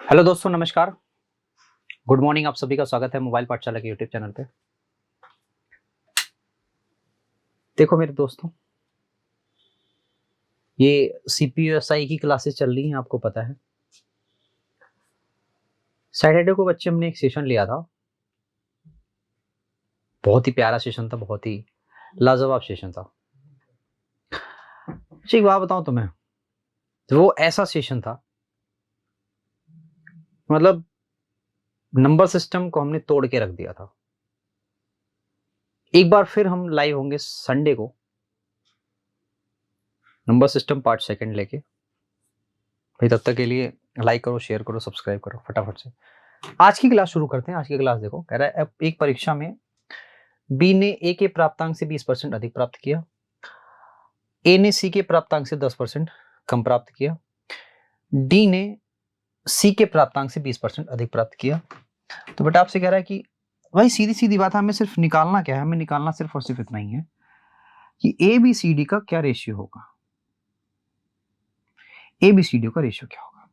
Hello दोस्तों, नमस्कार। Good morning. आप सभी का स्वागत है मोबाइल पाठशाला के यूट्यूब चैनल पे। देखो मेरे दोस्तों, ये सीपीयूएसआई की क्लासेस चल रही हैं, आपको पता है। सैटरडे को बच्चे हमने एक सेशन लिया था, बहुत ही प्यारा सेशन था, बहुत ही लाजवाब सेशन था। अच्छा, एक बात बताऊं तुम्हें, वो ऐसा सेशन था, मतलब नंबर सिस्टम को हमने तोड़ के रख दिया था। एक बार फिर हम लाइव होंगे संडे को, नंबर सिस्टम पार्ट सेकंड लेके। भाई तब तक के लिए लाइक करो, शेयर करो, सब्सक्राइब करो फटाफट से। आज की क्लास शुरू करते हैं। आज की क्लास देखो, कह रहा है अब एक परीक्षा में बी ने ए के प्राप्तांक से 20% अधिक प्राप्त किया, ए ने सी के प्राप्तांक से 10% कम प्राप्त किया, डी ने सी के प्राप्तांक से 20% अधिक प्राप्त किया। तो बेटा आपसे कह रहा है कि भाई सीधी सीधी बात है, हमें सिर्फ निकालना क्या है, हमें निकालना सिर्फ और सिर्फ इतना ही है कि ए बी सी डी का क्या रेशियो होगा। ए बी सी डी का रेशियो क्या होगा?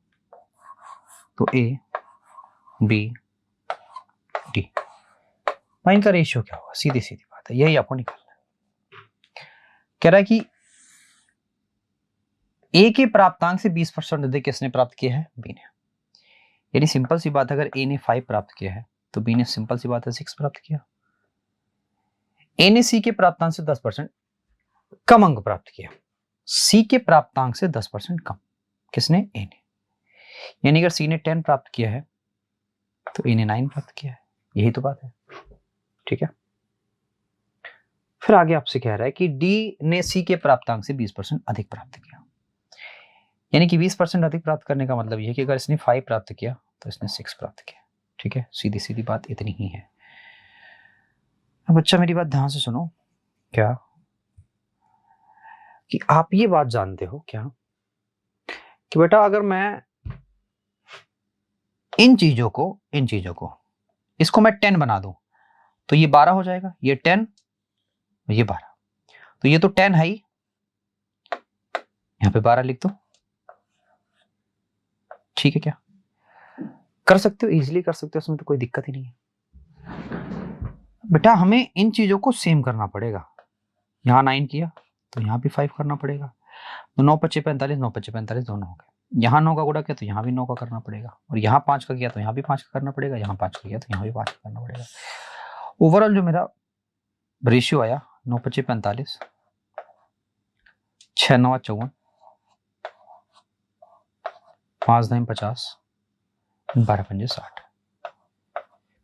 तो ए बी डी, भाई इनका रेशियो क्या होगा? सीधी सीधी बात है, यही आपको निकालना है। कह रहा है कि ए के प्राप्तांक से 20% अधिक किसने प्राप्त किया है? बी ने। यानी सिंपल सी बात है, अगर ए ने 5 प्राप्त किया है तो बी ने सिंपल सी बात है 6 प्राप्त किया। ए ने सी के प्राप्तांक से 10% कम अंक प्राप्त किया, सी के प्राप्तांक से 10% कम, किसने? ए ने। यानी अगर सी ने 10 प्राप्त किया है तो ए ने 9 प्राप्त किया है, यही तो बात है। ठीक है, फिर आगे आपसे कह रहा है कि डी ने सी के प्राप्तांक से 20% अधिक प्राप्त किया। यानी कि 20% अधिक प्राप्त करने का मतलब यह है कि अगर इसने 5 प्राप्त किया तो इसने 6 प्राप्त किया। ठीक है, सीधी सीधी बात इतनी ही है। अब बच्चा मेरी बात ध्यान से सुनो, क्या कि आप ये बात जानते हो क्या कि बेटा अगर मैं इन चीजों को इसको मैं 10 बना दूं तो ये 12 हो जाएगा, ये 10 ये 12, तो ये तो 10 है ही, यहां पे 12 लिख दो। ठीक है, क्या कर सकते हो? इजीली कर सकते हो, उसमें तो कोई दिक्कत ही नहीं है। बेटा हमें इन चीजों को सेम करना पड़ेगा। यहां 9 किया तो यहां भी 5 करना पड़ेगा, तो 9 पच्चे 45, 9 पच्चे 45 दोनों हो गए। यहाँ 9 का गुणा किया तो यहाँ भी 9 का करना पड़ेगा, और यहाँ 5 का किया तो यहाँ भी 5 का करना पड़ेगा, यहाँ 5 का किया तो यहाँ भी 5 का करना पड़ेगा। ओवरऑल जो मेरा रेशियो आया 9 पच्चे 45, 6 9 54, 5 9 50, 12 पंजे 60।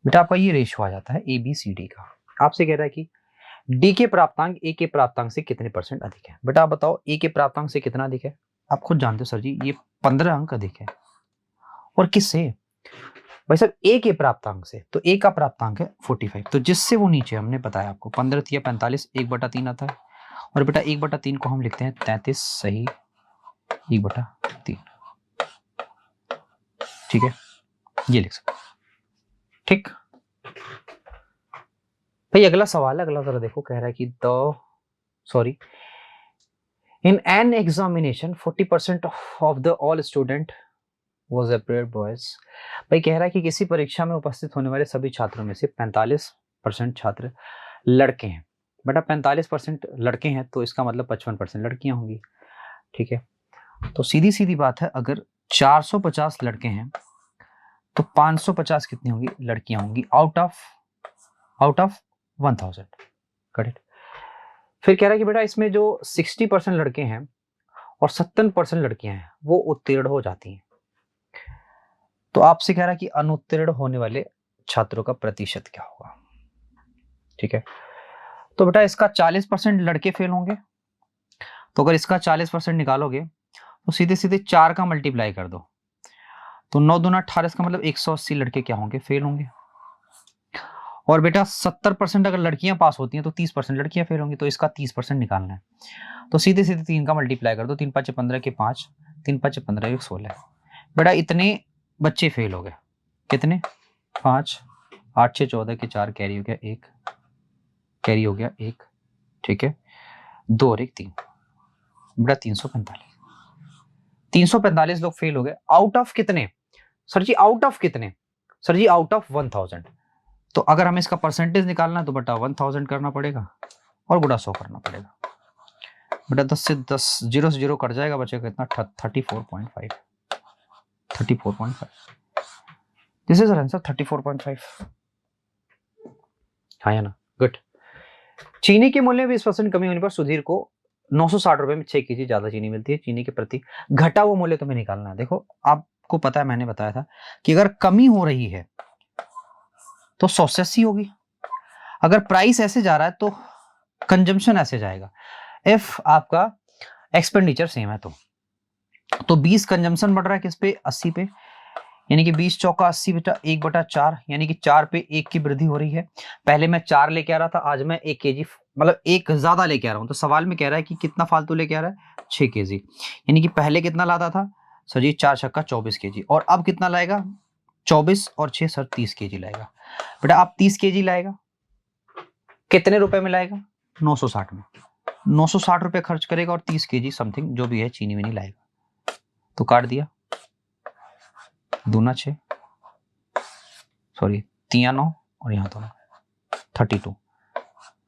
बेटा आपका ये रेशियो आ जाता है ए बी सी डी का। आपसे कह रहा है कि डी के प्राप्तांक ए के प्राप्तांक से कितने % अधिक है। बेटा आप बताओ ए के प्राप्तांक से कितना अधिक है? आप खुद जानते हो सर जी, ये 15 अंक अधिक है। और किससे? भाई साहब ए के प्राप्तांक से, तो ए का प्राप्तांक है 45, तो जिससे वो नीचे हमने बताया आपको 15 या 45 1/3 आता है। और बेटा 1/3 को हम लिखते हैं 33, सही 1/3। ठीक है, ये लिख सकते। ठीक भाई, अगला सवाल है, अगला जरा देखो। कह रहा है कि in an examination 40% of the all student was appeared boys. भाई कह रहा है कि किसी परीक्षा में उपस्थित होने वाले सभी छात्रों में से 45% छात्र लड़के हैं। बेटा 45% लड़के हैं तो इसका मतलब 55% लड़कियां होंगी। ठीक है, तो सीधी सीधी बात है, अगर 450 लड़के हैं तो 550 कितनी होंगी? लड़कियां होंगी, आउट ऑफ 1000। करेक्ट। फिर कह रहा है कि बेटा इसमें जो 60% लड़के हैं और 70% लड़कियां हैं वो उत्तीर्ण हो जाती हैं। तो आपसे कह रहा है कि अनुत्तीर्ण होने वाले छात्रों का प्रतिशत क्या होगा। ठीक है, तो बेटा इसका 40% लड़के फेल होंगे, तो अगर इसका 40% निकालोगे तो सीधे सीधे 4 का मल्टीप्लाई कर दो, तो 9 दूना 18, इसका मतलब 180 लड़के क्या होंगे? फेल होंगे। और बेटा 70% अगर लड़कियां पास होती हैं तो 30% लड़कियां फेल होंगी, तो इसका 30% निकालना है, तो सीधे सीधे 3 का मल्टीप्लाई कर दो, 3 5 15 के 5, 3 5 15 16। बेटा इतने बच्चे फेल हो गए, कितने? 5, 8 6 14 के 4 कैरी हो गया 1, कैरी हो गया 1। ठीक है, 2 और 1 3, बेटा 345 लोग फेल हो गए, आउट ऑफ कितने? सर जी आउट ऑफ कितने? Sir ji out of 1000। तो अगर हमें इसका परसेंटेज निकालना है तो बटा 1000 करना पड़ेगा और गुणा 100 करना पड़ेगा। बेटा 10 से 10 जीरो से जीरो कट जाएगा, बचेगा कितना? 34.5। 34.5 दिस इज आंसर 34.5। हाँ या ना? गुड। चीनी के मूल्य में 20% कमी होने पर सुधीर को 960 रुपए में 6 केजी ज्यादा चीनी मिलती है। चीनी के प्रति घटा हुआ मूल्य तुम्हें निकालना है। देखो आपको पता है, मैंने बताया था कि अगर कमी हो रही है तो 100 से 80 होगी, अगर प्राइस ऐसे जा रहा है तो कंजम्पशन ऐसे जाएगा। इफ आपका एक्सपेंडिचर सेम है तो 20 कंजम्पशन बढ़ रहा है किस पे? 80 पे, यानी कि 20 चौका 80 बेटा 1/4, यानी कि 4 पे 1 की वृद्धि हो रही है। पहले मैं 4 लेके आ रहा था, आज मैं 1 केजी मतलब 1 ज्यादा लेके आ रहा हूं। तो सवाल में कह रहा है कि कितना फालतू लेके आ रहा है? 6 केजी। यानी कि पहले कितना लाता था? सर जी 4 छक्का 24 केजी, और अब कितना लाएगा? 24 और 6 सर 30 केजी लाएगा। बेटा आप 30 केजी लाएगा, कितने रुपए में लाएगा? 960 में। 960 रुपए खर्च करेगा और 30 केजी समथिंग जो भी है चीनी में नहीं लाएगा। तो काट दिया, दूना 6, सॉरी 3 9 और यहाँ तो 32।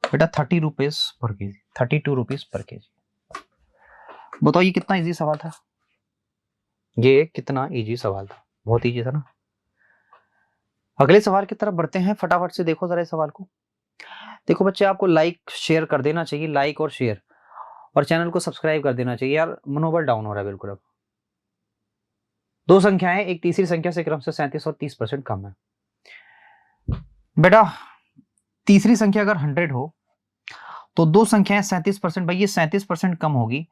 बेटा 30 rupees per KG, 32 rupees per KG. बताओ ये कितना इजी सवाल था? ये कितना इजी सवाल था? बहुत इजी था ना। अगले सवाल की तरफ बढ़ते हैं, फटाफट से देखो जरा इस सवाल को। देखो बच्चे, आपको लाइक शेयर कर देना चाहिए, लाइक और शेयर, और चैनल को सब्सक्राइब कर देना चाहिए। यार मनोबल डाउन हो रहा है बिल्कुल। अब दो संख्याएं, एक तीसरी संख्या से क्रम से 37 और 30% कम है। बेटा तीसरी संख्या अगर 100 हो तो दो संख्याएं 37%, भाई ये 37% कम होगी,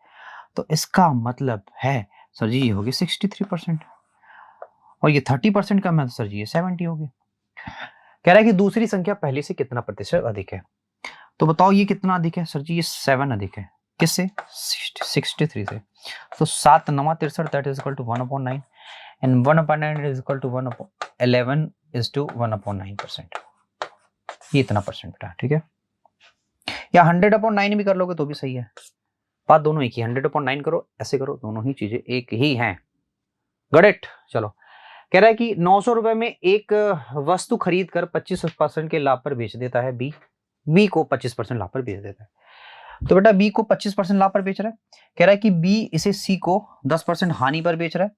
तो इसका मतलब है सर जी ये होगी 63%, और ये 30% कम है तो सर जी ये 70 होगी। कह रहा है कि दूसरी संख्या पहली से कितना प्रतिशत अधिक है। तो बताओ ये कितना अधिक है? सर जी ये 7 अधिक है। किससे? 63 से। तो 7 9 63 that is equal to 1/9, and 1/9 is equal to 1/11 is to 1/9%। ये इतना परसेंट बेटा, ठीक है। या 100/9 भी कर लोगे तो भी सही है, बात दोनों एक ही। 100/9 करो, ऐसे करो, दोनों ही चीजें एक ही हैं। Got it. चलो, कह रहा है कि 900 रुपए में एक वस्तु खरीद कर 25% के लाभ पर बेच देता है बी को 25% लाभ पर बेच देता है। तो बेटा बी को 25% लाभ पर बेच रहा है, कह रहा है कि बी इसे सी को 10% हानि पर बेच रहा है।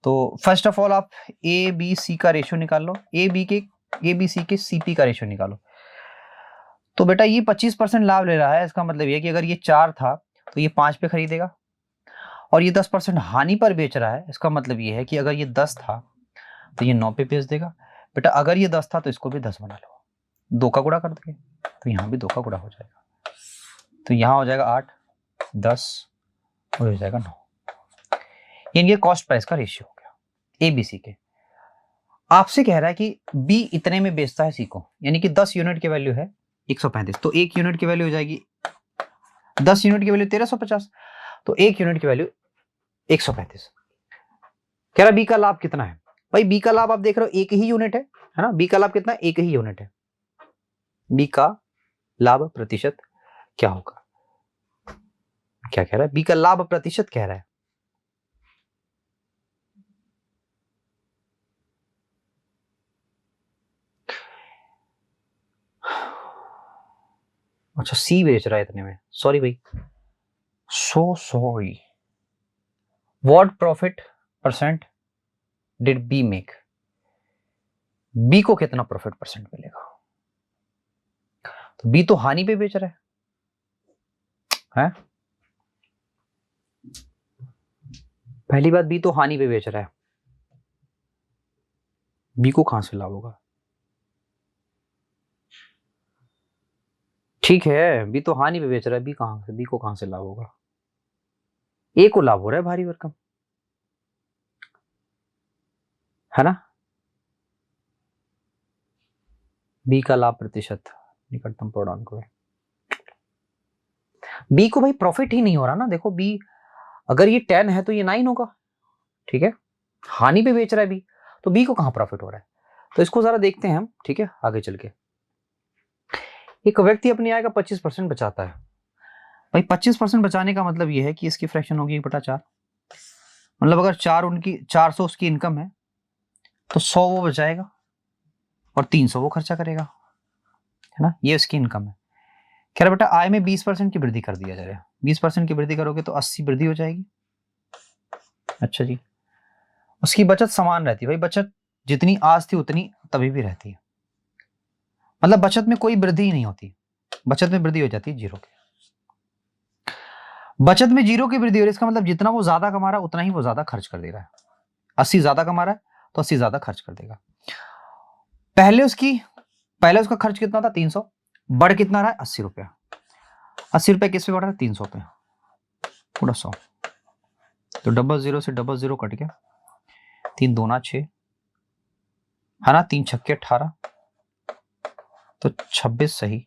तो फर्स्ट ऑफ ऑल आप ए बी सी का रेशियो निकाल लो, ए बी सी के सीपी का रेशियो निकालो। तो बेटा ये 25% लाभ ले रहा है, इसका मतलब ये कि अगर ये 4 था तो ये 5 पे खरीदेगा, और ये 10% हानि पर बेच रहा है, इसका मतलब ये है कि अगर ये 10 था तो ये 9 पे बेच देगा। बेटा अगर ये 10 था तो इसको भी 10 बना लो, 2 का गुणा कर देंगे तो यहाँ भी 2 का गुणा हो जाएगा। तो यहाँ हो जाएगा 8 10 और हो जाएगा 9। ये कॉस्ट प्राइस का रेशियो हो गया ए बी सी के। आपसे कह रहा है कि बी इतने में बेचता है सी को, यानी कि 10 यूनिट की वैल्यू है 135, तो 1 यूनिट की वैल्यू हो जाएगी 10 यूनिट की वैल्यू 1350, तो 1 यूनिट की वैल्यू 135। कह रहा बी का लाभ कितना है? भाई बी का लाभ आप देख रहे हो एक ही यूनिट है ना। बी का लाभ कितना? एक ही यूनिट है। बी का लाभ प्रतिशत क्या होगा? क्या कह रहा है? बी का लाभ प्रतिशत कह रहा है। अच्छा सी बेच रहा है इतने में, सॉरी भाई, so sorry. What profit percent did B make? B को कितना प्रॉफिट परसेंट मिलेगा? तो बी तो हानि पे बेच रहा है? पहली बात, बी तो हानि पे बेच रहा है, बी को कहां से लाभ होगा? ठीक है बी तो हानि पे बेच रहा है, बी कहां से, बी को कहां से लाभ होगा? ए को लाभ हो रहा है भारी भरकम, है ना। बी का लाभ प्रतिशत निकटतम पूर्णांक है। बी को भाई प्रॉफिट ही नहीं हो रहा ना। देखो बी अगर ये 10 है तो ये 9 होगा, ठीक है। हानि पे बेच रहा है बी, तो बी को कहां प्रॉफिट हो रहा है? तो इसको जरा देखते हैं हम, ठीक है, आगे चल के। एक व्यक्ति अपनी आय का 25% बचाता है। भाई 25% बचाने का मतलब ये है कि इसकी फ्रैक्शन होगी 1/4। मतलब अगर 4 उसकी इनकम है तो 100 वो बचाएगा और 300 वो खर्चा करेगा, है ना। ये उसकी इनकम है। कह रहा बेटा आय में 20% की वृद्धि कर दिया जाए। 20% की वृद्धि करोगे तो 80 वृद्धि हो जाएगी। अच्छा जी। उसकी बचत समान रहती है। भाई बचत जितनी आज थी उतनी तभी भी रहती है, मतलब बचत में कोई वृद्धि ही नहीं होती, बचत में वृद्धि हो जाती है जीरो की। बचत में जीरो की वृद्धि हो रही है, इसका मतलब जितना वो ज्यादा कमा रहा है उतना ही वो ज्यादा खर्च कर दे रहा है। 80 ज्यादा कमा रहा है तो 80 ज्यादा खर्च कर देगा। पहले उसका खर्च कितना था 300, बढ़ कितना रहा है 80 रुपया। 80 रुपया किस पे बढ़ रहा है 300 पे, पूरा 100। तो डबल जीरो से डबल जीरो कट गया, 3 दूना 6, है ना, 3 छक्के 18, तो 26 सही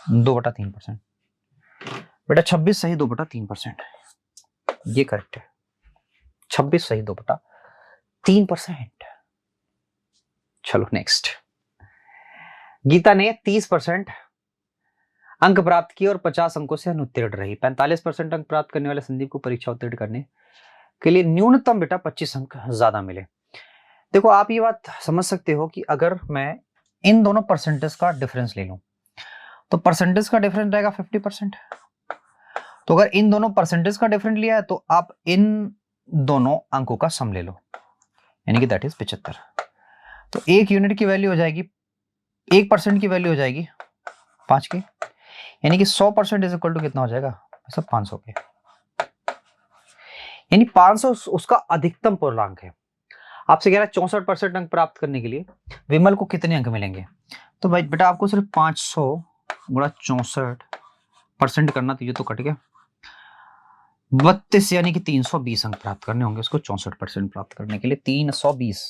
2/3%। बेटा 26 सही 2/3%, ये करेक्ट है। 26 सही 2/3%। चलो नेक्स्ट। गीता ने 30% अंक प्राप्त किए और 50 अंकों से अनुत्तीर्ण रही। 45% अंक प्राप्त करने वाले संदीप को परीक्षा उत्तीर्ण करने के लिए न्यूनतम बेटा 25 अंक ज्यादा मिले। देखो आप ये बात समझ सकते हो कि अगर मैं इन दोनों परसेंटेज का डिफरेंस ले लूं तो परसेंटेज का डिफरेंस रहेगा 50%। तो अगर इन दोनों परसेंटेज का डिफरेंस लिया है तो आप इन दोनों अंकों का सम ले लो, यानी कि दैट इज 75। तो 1 यूनिट की वैल्यू हो जाएगी, 1% की वैल्यू हो जाएगी 5 की, यानी कि 100% इज इक्वल टू कितना हो जाएगा सब 500 के, यानी 500 उसका अधिकतम पूर्णांक है। आपसे कह रहा है 64% अंक प्राप्त करने के लिए विमल को कितने अंक मिलेंगे। तो भाई बेटा आपको सिर्फ 500 गुणा 64% करना, तो ये तो कट गया 32, यानी कि 320 अंक प्राप्त करने होंगे उसको 64% प्राप्त करने के लिए। 320।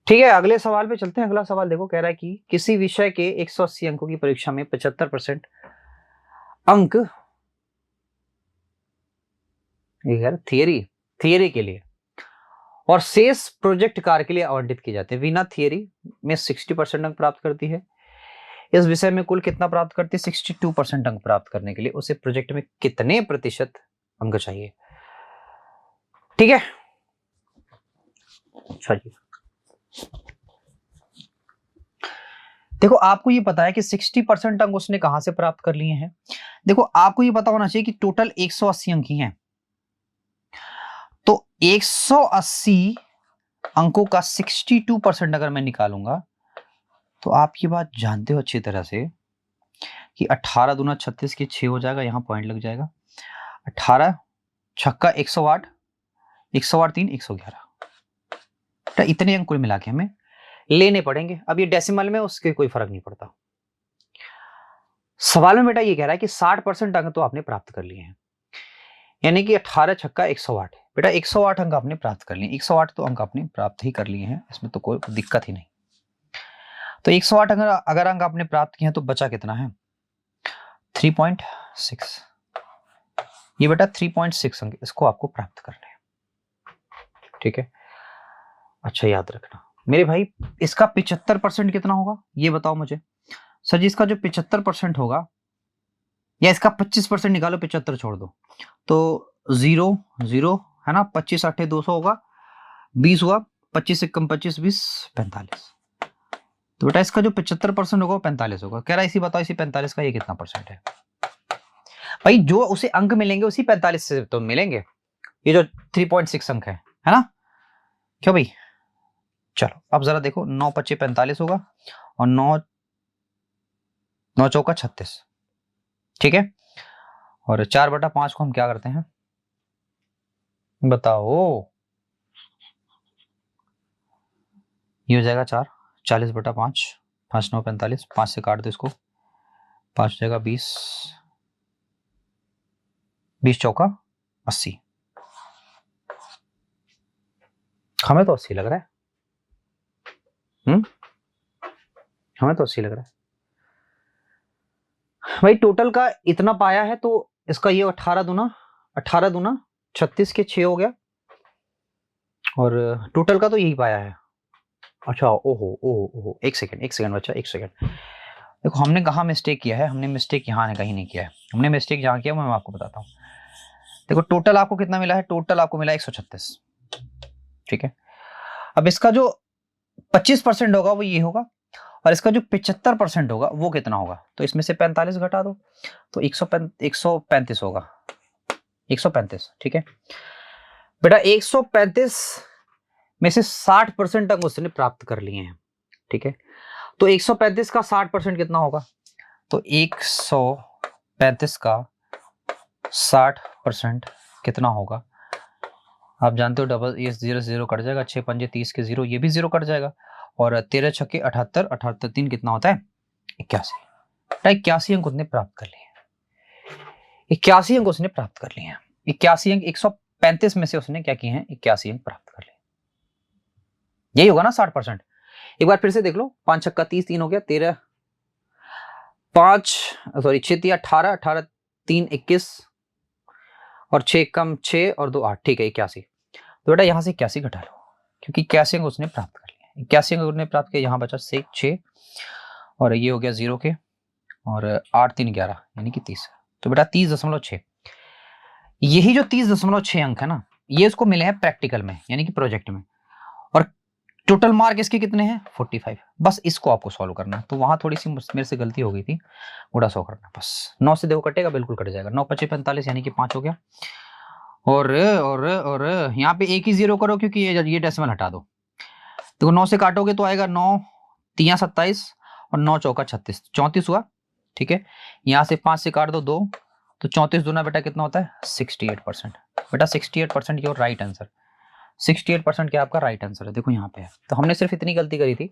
ठीक है, अगले सवाल पे चलते हैं। अगला सवाल देखो, कह रहा है कि किसी विषय के 180 अंकों की परीक्षा में 75% अंक थियरी के लिए और शेष प्रोजेक्ट कार्य के लिए आवंटित किए जाते हैं। वीना थियरी में 60% अंक प्राप्त करती है, इस विषय में कुल कितना प्राप्त करती है 62% अंक प्राप्त करने के लिए उसे प्रोजेक्ट में कितने प्रतिशत अंक चाहिए। ठीक है, अच्छा जी। देखो आपको ये पता है कि 60% अंक उसने कहां से प्राप्त कर लिए हैं। देखो आपको ये पता होना चाहिए कि टोटल 180 अंक ही हैं, तो 180 अंकों का 62% अगर मैं निकालूंगा तो आप ये बात जानते हो अच्छी तरह से कि 18 दूना 36 के 6 हो जाएगा, यहां पॉइंट लग जाएगा। 18 छक्का 108, 108 3 111, तो इतने अंक कुल मिला के हमें लेने पड़ेंगे। अब ये डेसिमल में उसके कोई फर्क नहीं पड़ता। सवाल में बेटा ये कह रहा है कि 60% अंक तो आपने प्राप्त कर लिए हैं, यानी कि 18 छक्का 108। बेटा 108 अंक आपने प्राप्त कर लिए, 108 तो अंक आपने प्राप्त ही कर लिए हैं, इसमें तो कोई दिक्कत ही नहीं। तो 108 अगर अंक आपने प्राप्त किए हैं तो बचा कितना है 3.6। ये बेटा 3.6 अंक इसको आपको प्राप्त करने हैं। ठीक है, अच्छा याद रखना मेरे भाई, इसका 75% कितना होगा ये बताओ मुझे। सर जी इसका जो 75% होगा, या इसका 25% निकालो 75 छोड़ दो, तो 0 0 है ना, 25 8 200 होगा, 20 हुआ, 25 से कम 25 20 45। तो बेटा इसका जो 75% होगा वो 45 होगा। कह रहा है इसी बताओ, इसी 45 का ये कितना परसेंट है। भाई जो उसे अंक मिलेंगे उसी 45 से तो मिलेंगे, ये जो 3.6 अंक है ना, क्यों भाई। चलो अब जरा देखो, 9 25 45 होगा और 9 9 चौका 36। ठीक है, और 4/5 को हम क्या करते हैं बताओ, ये हो जाएगा 4, 40/5, 5 9 45, 5 से काट दो इसको, 5 जगह 20, 20 चौका 80। हमें तो 80 लग रहा है, हमें तो 80 लग रहा है भाई। टोटल का इतना पाया है तो इसका ये 18 दूना 36 के 6 हो गया, और टोटल का तो यही पाया है। अच्छा ओहो ओहो ओहो, एक सेकंड बच्चा, एक सेकंड। देखो हमने कहाँ मिस्टेक किया है, हमने मिस्टेक यहाँ कहीं नहीं किया है। हमने मिस्टेक जहाँ किया मैं आपको बताता हूँ। देखो टोटल आपको कितना मिला है, टोटल आपको मिला 136, ठीक है। अब इसका जो 25% होगा वो ये होगा, और इसका जो 75% होगा वो कितना होगा, तो इसमें से 45 घटा दो तो 135 होगा, 135, ठीक है बेटा। 135 में से 60% अंक उसने प्राप्त कर लिए हैं, ठीक है। तो 135 का 60% कितना होगा, तो 135 का 60% कितना होगा, आप जानते हो डबल ये 0 से 0 कट जाएगा, 6 पंजे 30 के 0, ये भी 0 कट जाएगा, और 13 छक्के 78, 78 3 कितना होता है 81। 81 अंक उसने प्राप्त कर लिए, 81 अंक उसने प्राप्त कर लिए हैं। 81 अंक 135 में से उसने क्या किए हैं, 81 अंक प्राप्त कर लिए, यही होगा ना 60%। एक बार फिर से देख लो, 5 छक्का 30, 3 हो गया 13, 5 सॉरी 6 3 18, 18 3 21, और 6 कम 6 और 2 8, ठीक है 81। तो बेटा यहाँ से 81 घटा लो, क्योंकि 81 अंक उसने प्राप्त कर लिया, 81 अंक उसने प्राप्त किया, यहाँ बचा 6, और ये हो गया 0 के, और 8 3 11 यानी कि 30, तो बेटा 30.6। यही जो 30.6 अंक है ना, ये उसको मिले हैं प्रैक्टिकल में यानी कि प्रोजेक्ट में, और टोटल मार्क इसके कितने हैं 45। बस इसको आपको सॉल्व करना है, तो वहां थोड़ी सी मेरे से गलती हो गई थी, गुड़ा 100 करना बस। 9 से देखो कटेगा, बिल्कुल कट जाएगा, 9 5 45 यानी कि 5 हो गया, और यहाँ पे एक ही 0 करो क्योंकि ये डेसिमल हटा दो, देखो 9 से काटोगे तो आएगा 9 3 27 और 9 चौका 36, 34 हुआ, ठीक है। यहाँ से 5 से काट दो 2, तो 34 दूना बेटा कितना होता है 68%। बेटा 68% योर राइट आंसर, 68% क्या आपका राइट आंसर है, देखो यहाँ पे है। तो हमने सिर्फ इतनी गलती करी थी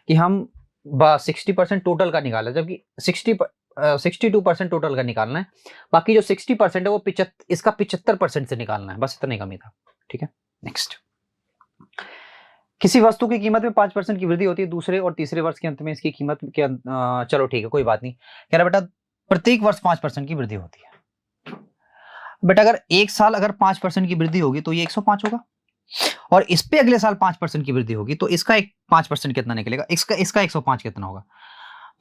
कि हम 60% टोटल का निकाला, जबकि 62% टोटल का निकालना है, बाकी जो 60% है वो इसका 75% से निकालना है, बस इतना ही कमी था, ठीक है। नेक्स्ट, किसी वस्तु की कीमत में 5% की वृद्धि होती है, दूसरे और तीसरे वर्ष के अंत में इसकी कीमत के चलो ठीक है कोई बात नहीं, कह रहा बेटा प्रत्येक वर्ष 5% की वृद्धि होती है। बेटा अगर एक साल अगर 5% की वृद्धि होगी तो ये 105 होगा, और इस पे अगले साल 5% की वृद्धि होगी तो इसका एक 5% कितना निकलेगा, इसका 105 कितना होगा।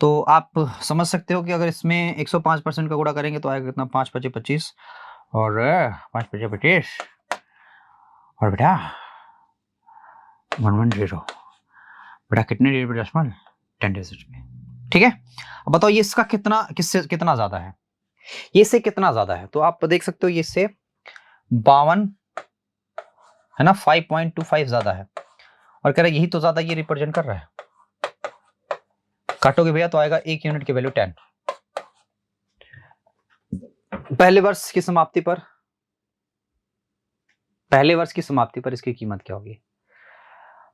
तो आप समझ सकते हो कि अगर इसमें 105% का गुणा करेंगे तो आएगा कितना, 5 5 25, और 5 5 25, और बेटा 110, बेटा कितने डिजिट पे डेसिमल 10 डिजिट में, ठीक है। अब बताओ ये इसका कितना किससे कितना ज्यादा है, ये इससे कितना ज्यादा है, तो आप देख सकते हो ये इससे 52 है ना, 5.25 ज्यादा है, और कह रहा है यही तो ज्यादा ये रिप्रेजेंट कर रहा है। काटोगे भैया तो आएगा 1 यूनिट की वैल्यू 10। पहले वर्ष की समाप्ति पर इसकी कीमत क्या होगी,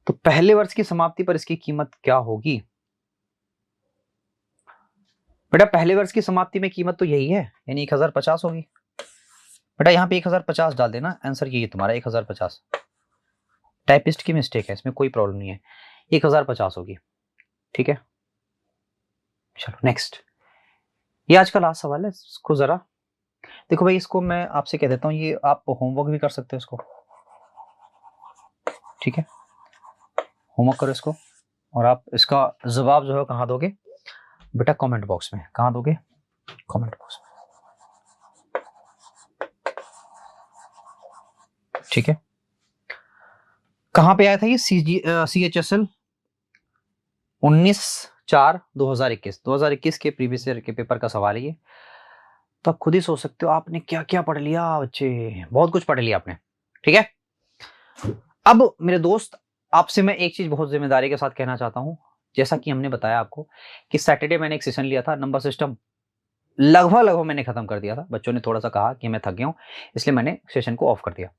तो पहले वर्ष की समाप्ति पर इसकी कीमत क्या होगी, बेटा पहले वर्ष की समाप्ति में कीमत तो यही है यानी 1050 होगी। बेटा यहाँ पे 1050 डाल देना, आंसर यही है तुम्हारा 1050। टाइपिस्ट की मिस्टेक है, इसमें कोई प्रॉब्लम नहीं है, 1050 होगी, ठीक है। चलो नेक्स्ट, ये आज का लास्ट सवाल है, इसको जरा देखो भाई, इसको मैं आपसे कह देता हूँ, ये आप होमवर्क भी कर सकते हो इसको, ठीक है। होमवर्क करो इसको, और आप इसका जवाब जो है कहाँ दोगे बेटा, कमेंट बॉक्स में। कहाँ दोगे, कमेंट बॉक्स में, ठीक है। कहाँ पे आया था ये, CHSL 19/4/2021 के प्रीवियस ईयर के पेपर का सवाल है ये। तो आप खुद ही सोच सकते हो आपने क्या क्या पढ़ लिया बच्चे, बहुत कुछ पढ़ लिया आपने, ठीक है। अब मेरे दोस्त आपसे मैं एक चीज बहुत जिम्मेदारी के साथ कहना चाहता हूं, जैसा कि हमने बताया आपको कि सैटरडे मैंने एक सेशन लिया था, नंबर सिस्टम लगभग मैंने खत्म कर दिया था, बच्चों ने थोड़ा सा कहा कि मैं थक गया हूं इसलिए मैंने सेशन को ऑफ कर दिया,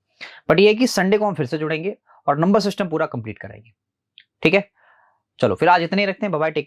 बट ये है कि संडे को हम फिर से जुड़ेंगे और नंबर सिस्टम पूरा कंप्लीट कराएंगे, ठीक है। चलो फिर आज इतने ही रखते हैं, बाय बाय, टेक केयर।